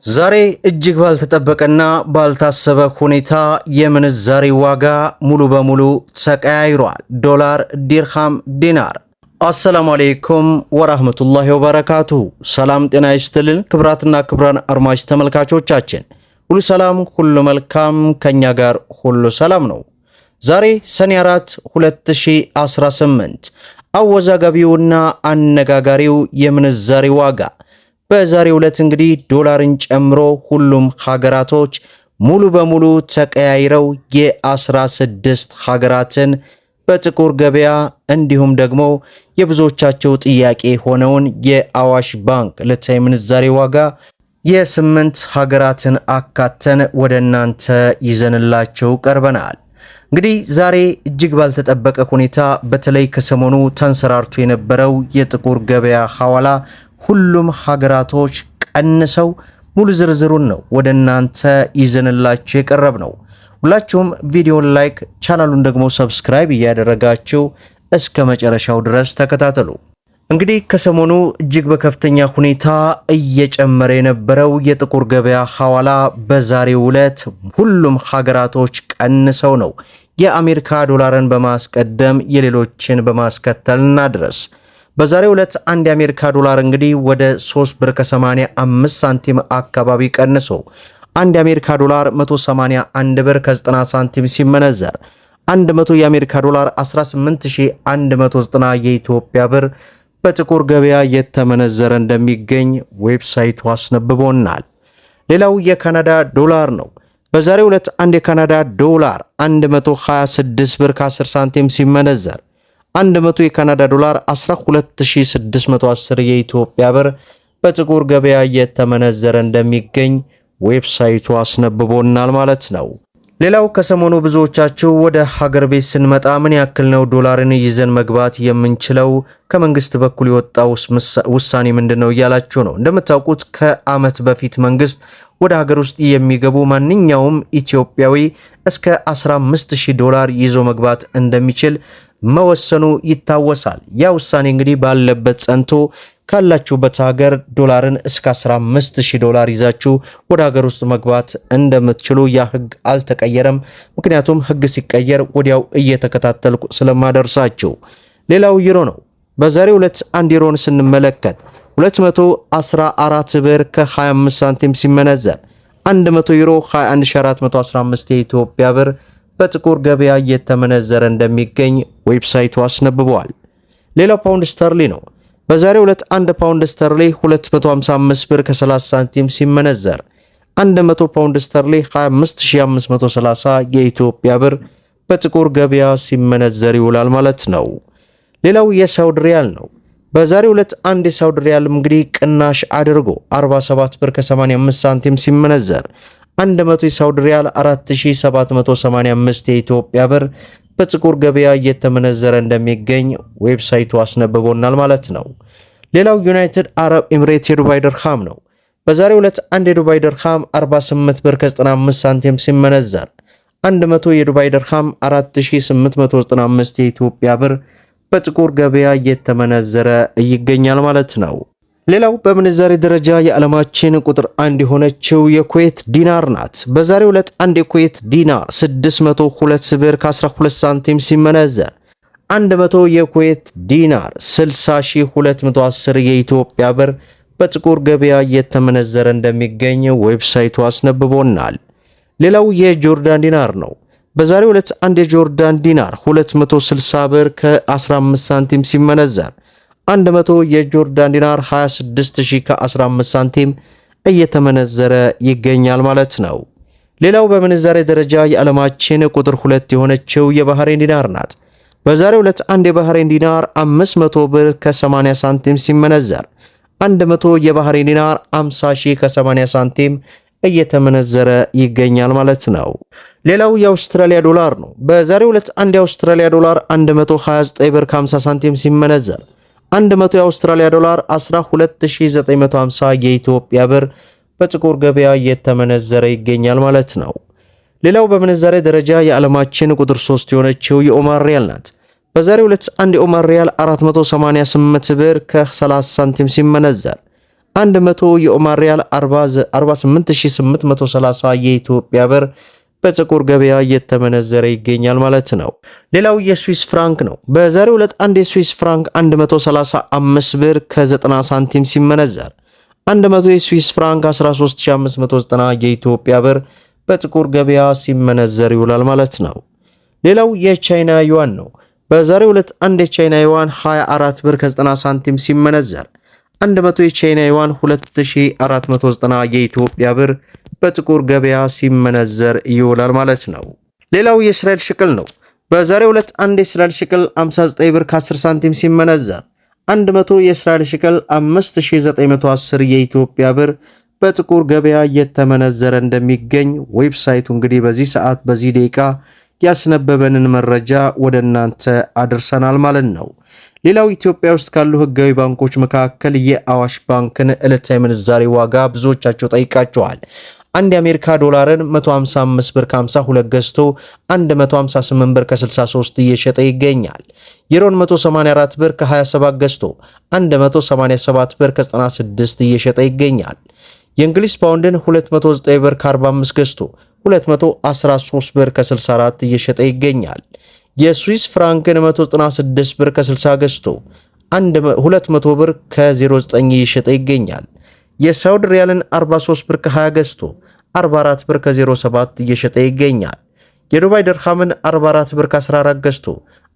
ዛሬ እጅግ ባልተጠበቀና ባልታሰበ ሁኔታ የምንዛሬ ዋጋ ሙሉ በሙሉ ተቀያይሯል። ዶላር፣ ዲርሃም፣ ዲናር። አሰላሙ አለይኩም ወራህመቱላሂ ወበረካቱሁ። ሰላም ጤና ይስጥልን ክብራትና ክብራን አድማጭ ተመልካቾቻችን ሁሉ ሰላም ሁሉ መልካም፣ ከኛ ጋር ሁሉ ሰላም ነው። ዛሬ ሰኔ 4 2018 አወዛጋቢውና አነጋጋሪው የምንዛሬ ዋጋ በዛሬው ዕለት እንግዲህ ዶላርን ጨምሮ ሁሉም ሀገራቶች ሙሉ በሙሉ ተቀያይረው የ16 ሀገራትን በጥቁር ገበያ እንዲሁም ደግሞ የብዙዎቻቸው ጥያቄ ሆነውን የአዋሽ ባንክ ዕለታዊ ምንዛሬ ዋጋ የ8 ሀገራትን አካተን ወደ እናንተ ይዘንላቸው ቀርበናል። እንግዲህ ዛሬ እጅግ ባልተጠበቀ ሁኔታ በተለይ ከሰሞኑ ተንሰራርቶ የነበረው የጥቁር ገበያ ሐዋላ ሁሉም ሀገራቶች ቀንሰው ሙሉ ዝርዝሩን ነው ወደ እናንተ ይዘንላችሁ የቀረብ ነው። ሁላችሁም ቪዲዮን ላይክ ቻናሉን ደግሞ ሰብስክራይብ እያደረጋችሁ እስከ መጨረሻው ድረስ ተከታተሉ። እንግዲህ ከሰሞኑ እጅግ በከፍተኛ ሁኔታ እየጨመረ የነበረው የጥቁር ገበያ ሐዋላ በዛሬው ዕለት ሁሉም ሀገራቶች ቀንሰው ነው የአሜሪካ ዶላርን በማስቀደም የሌሎችን በማስከተልና ድረስ በዛሬው ዕለት አንድ የአሜሪካ ዶላር እንግዲህ ወደ 3 ብር ከ85 ሳንቲም አካባቢ ቀንሶ አንድ የአሜሪካ ዶላር 181 ብር ከ90 ሳንቲም ሲመነዘር 100 የአሜሪካ ዶላር 18190 የኢትዮጵያ ብር በጥቁር ገበያ የተመነዘረ እንደሚገኝ ዌብሳይቱ አስነብቦናል። ሌላው የካናዳ ዶላር ነው። በዛሬው ዕለት አንድ የካናዳ ዶላር 126 ብር ከ10 ሳንቲም ሲመነዘር 100 የካናዳ ዶላር 12610 የኢትዮጵያ ብር በጥቁር ገበያ የተመነዘረ እንደሚገኝ ዌብሳይቱ አስነብቦናል ማለት ነው። ሌላው ከሰሞኑ ብዙዎቻችሁ ወደ ሀገር ቤት ስንመጣ ምን ያክል ነው ዶላርን ይዘን መግባት የምንችለው፣ ከመንግስት በኩል የወጣው ውሳኔ ምንድነው እያላችሁ ነው። እንደምታውቁት ከዓመት በፊት መንግስት ወደ ሀገር ውስጥ የሚገቡ ማንኛውም ኢትዮጵያዊ እስከ 15000 ዶላር ይዞ መግባት እንደሚችል መወሰኑ ይታወሳል። ያ ውሳኔ እንግዲህ ባለበት ጸንቶ ካላችሁበት ሀገር ዶላርን እስከ 15000 ዶላር ይዛችሁ ወደ ሀገር ውስጥ መግባት እንደምትችሉ ያ ህግ አልተቀየረም። ምክንያቱም ህግ ሲቀየር ወዲያው እየተከታተልኩ ስለማደርሳችሁ። ሌላው ዩሮ ነው። በዛሬው ዕለት አንድ ዩሮን ስንመለከት 214 ብር ከ25 ሳንቲም ሲመነዘር 100 ዩሮ 21415 የኢትዮጵያ ብር በጥቁር ገበያ እየተመነዘረ እንደሚገኝ ዌብሳይቱ አስነብበዋል። ሌላው ፓውንድ ስተርሊ ነው። በዛሬው ዕለት 1 ፓውንድ ስተርሊ 255 ብር ከ30 ሳንቲም ሲመነዘር 100 ፓውንድ ስተርሊ 25530 የኢትዮጵያ ብር በጥቁር ገበያ ሲመነዘር ይውላል ማለት ነው። ሌላው የሳውዲ ሪያል ነው። በዛሬው ዕለት አንድ የሳውዲ ሪያል እንግዲህ ቅናሽ አድርጎ 47 ብር ከ85 ሳንቲም ሲመነዘር 100 የሳውዲ ሪያል 4785 የኢትዮጵያ ብር በጥቁር ገበያ እየተመነዘረ እንደሚገኝ ዌብሳይቱ አስነብቦናል ማለት ነው። ሌላው ዩናይትድ አረብ ኤምሬት የዱባይ ድርሃም ነው። በዛሬው ዕለት አንድ የዱባይ ድርሃም 48 ብር ከ95 ሳንቲም ሲመነዘር 100 የዱባይ ድርሃም 4895 የኢትዮጵያ ብር በጥቁር ገበያ እየተመነዘረ ይገኛል ማለት ነው። ሌላው በምንዛሬ ደረጃ የዓለማችን ቁጥር 1 የሆነችው የኩዌት ዲናር ናት። በዛሬው ዕለት አንድ የኩዌት ዲናር 602 ብር ከ12 ሳንቲም ሲመነዘር 100 የኩዌት ዲናር 60210 የኢትዮጵያ ብር በጥቁር ገበያ እየተመነዘረ እንደሚገኝ ዌብሳይቱ አስነብቦናል። ሌላው የጆርዳን ዲናር ነው። በዛሬው ዕለት አንድ የጆርዳን ዲናር 260 ብር ከ15 ሳንቲም ሲመነዘር 100 የጆርዳን ዲናር 26000 ከ15 ሳንቲም እየተመነዘረ ይገኛል ማለት ነው። ሌላው በምንዛሬ ደረጃ የዓለማችን ቁጥር 2 የሆነችው የባህሬን ዲናር ናት። በዛሬው ዕለት አንድ የባህሬን ዲናር 500 ብር ከ80 ሳንቲም ሲመነዘር 100 የባህሬን ዲናር 50000 ከ80 ሳንቲም እየተመነዘረ ይገኛል ማለት ነው። ሌላው የአውስትራሊያ ዶላር ነው። በዛሬው ዕለት አንድ የአውስትራሊያ ዶላር 129 ብር ከ50 ሳንቲም ሲመነዘር 100 የአውስትራሊያ ዶላር 12950 የኢትዮጵያ ብር በጥቁር ገበያ እየተመነዘረ ይገኛል ማለት ነው። ሌላው በምንዛሬ ደረጃ የዓለማችን ቁጥር 3 የሆነችው የኦማር ሪያል ናት። በዛሬው ዕለት አንድ የኦማር ሪያል 488 ብር ከ30 ሳንቲም ሲመነዘር 100 የኦማር ሪያል 48830 የኢትዮጵያ ብር በጥቁር ገበያ እየተመነዘረ ይገኛል ማለት ነው። ሌላው የስዊስ ፍራንክ ነው። በዛሬው ዕለት አንድ የስዊስ ፍራንክ 135 ብር ከ90 ሳንቲም ሲመነዘር 100 የስዊስ ፍራንክ 13590 የኢትዮጵያ ብር በጥቁር ገበያ ሲመነዘር ይውላል ማለት ነው። ሌላው የቻይና ዩዋን ነው። በዛሬው ዕለት አንድ የቻይና ዩዋን 24 ብር ከ90 ሳንቲም ሲመነዘር 100 የቻይና ዩዋን 2490 የኢትዮጵያ ብር በጥቁር ገበያ ሲመነዘር ይውላል ማለት ነው። ሌላው የእስራኤል ሽቅል ነው። በዛሬው ዕለት አንድ የእስራኤል ሽቅል 59 ብር ከ10 ሳንቲም ሲመነዘር 100 የእስራኤል ሽቅል 5910 የኢትዮጵያ ብር በጥቁር ገበያ እየተመነዘረ እንደሚገኝ ዌብሳይቱ እንግዲህ በዚህ ሰዓት በዚህ ደቂቃ ያስነበበንን መረጃ ወደ እናንተ አድርሰናል ማለት ነው። ሌላው ኢትዮጵያ ውስጥ ካሉ ህጋዊ ባንኮች መካከል የአዋሽ ባንክን ዕለታዊ ምንዛሬ ዋጋ ብዙዎቻቸው ጠይቃቸዋል። አንድ የአሜሪካ ዶላርን 155 ብር ከ52 ገዝቶ 158 ብር ከ63 እየሸጠ ይገኛል። ዩሮን 184 ብር ከ27 ገዝቶ 187 ብር ከ96 እየሸጠ ይገኛል። የእንግሊዝ ፓውንድን 209 ብር ከ45 ገዝቶ 213 ብር ከ64 እየሸጠ ይገኛል። የስዊስ ፍራንክን 196 ብር ከ60 ገዝቶ 200 ብር ከ09 እየሸጠ ይገኛል። የሳውዲ ሪያልን 43 ብር ከ20 ገዝቶ 44 ብር ከ07 እየሸጠ ይገኛል። የዱባይ ድርሃምን 44 ብር ከ14 ገዝቶ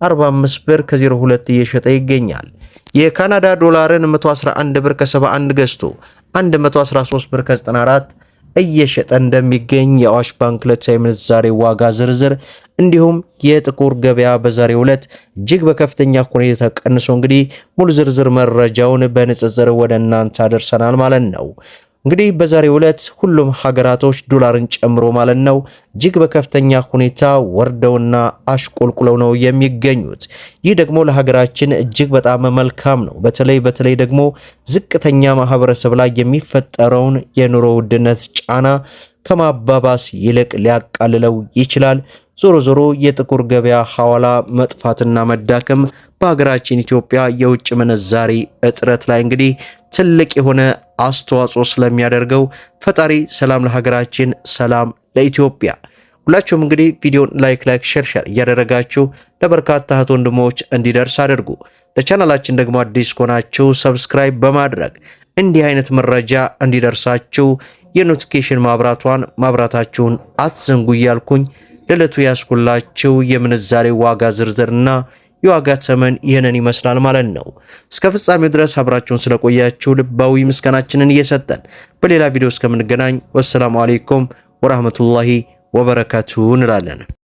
45 ብር ከ02 እየሸጠ ይገኛል። የካናዳ ዶላርን 111 ብር ከ71 ገዝቶ 113 ብር ከ94 እየሸጠ እንደሚገኝ የአዋሽ ባንክ ዕለታዊ ምንዛሬ ዋጋ ዝርዝር እንዲሁም የጥቁር ገበያ በዛሬው ዕለት እጅግ በከፍተኛ ሁኔታ ቀንሶ እንግዲህ ሙሉ ዝርዝር መረጃውን በንጽጽር ወደ እናንተ አደርሰናል ማለት ነው። እንግዲህ በዛሬው ዕለት ሁሉም ሀገራቶች ዶላርን ጨምሮ ማለት ነው እጅግ በከፍተኛ ሁኔታ ወርደውና አሽቆልቁለው ነው የሚገኙት። ይህ ደግሞ ለሀገራችን እጅግ በጣም መልካም ነው። በተለይ ደግሞ ዝቅተኛ ማህበረሰብ ላይ የሚፈጠረውን የኑሮ ውድነት ጫና ከማባባስ ይልቅ ሊያቃልለው ይችላል። ዞሮ የጥቁር ገበያ ሐዋላ መጥፋትና መዳከም በሀገራችን ኢትዮጵያ የውጭ ምንዛሪ እጥረት ላይ እንግዲህ ትልቅ የሆነ አስተዋጽኦ ስለሚያደርገው ፈጣሪ ሰላም ለሀገራችን፣ ሰላም ለኢትዮጵያ። ሁላችሁም እንግዲህ ቪዲዮን ላይክ ሼር እያደረጋችሁ ለበርካታ እህት ወንድሞች እንዲደርስ አድርጉ። ለቻናላችን ደግሞ አዲስ ከሆናችሁ ሰብስክራይብ በማድረግ እንዲህ አይነት መረጃ እንዲደርሳችሁ የኖቲፊኬሽን ማብራታችሁን አትዘንጉ እያልኩኝ ለዕለቱ ያስኩላችሁ የምንዛሬ ዋጋ ዝርዝርና የዋጋ ተመን ይህንን ይመስላል ማለት ነው። እስከ ፍጻሜው ድረስ አብራችሁን ስለቆያችሁ ልባዊ ምስጋናችንን እየሰጠን በሌላ ቪዲዮ እስከምንገናኝ ወሰላሙ አለይኩም ወራህመቱላሂ ወበረካቱሁ እንላለን።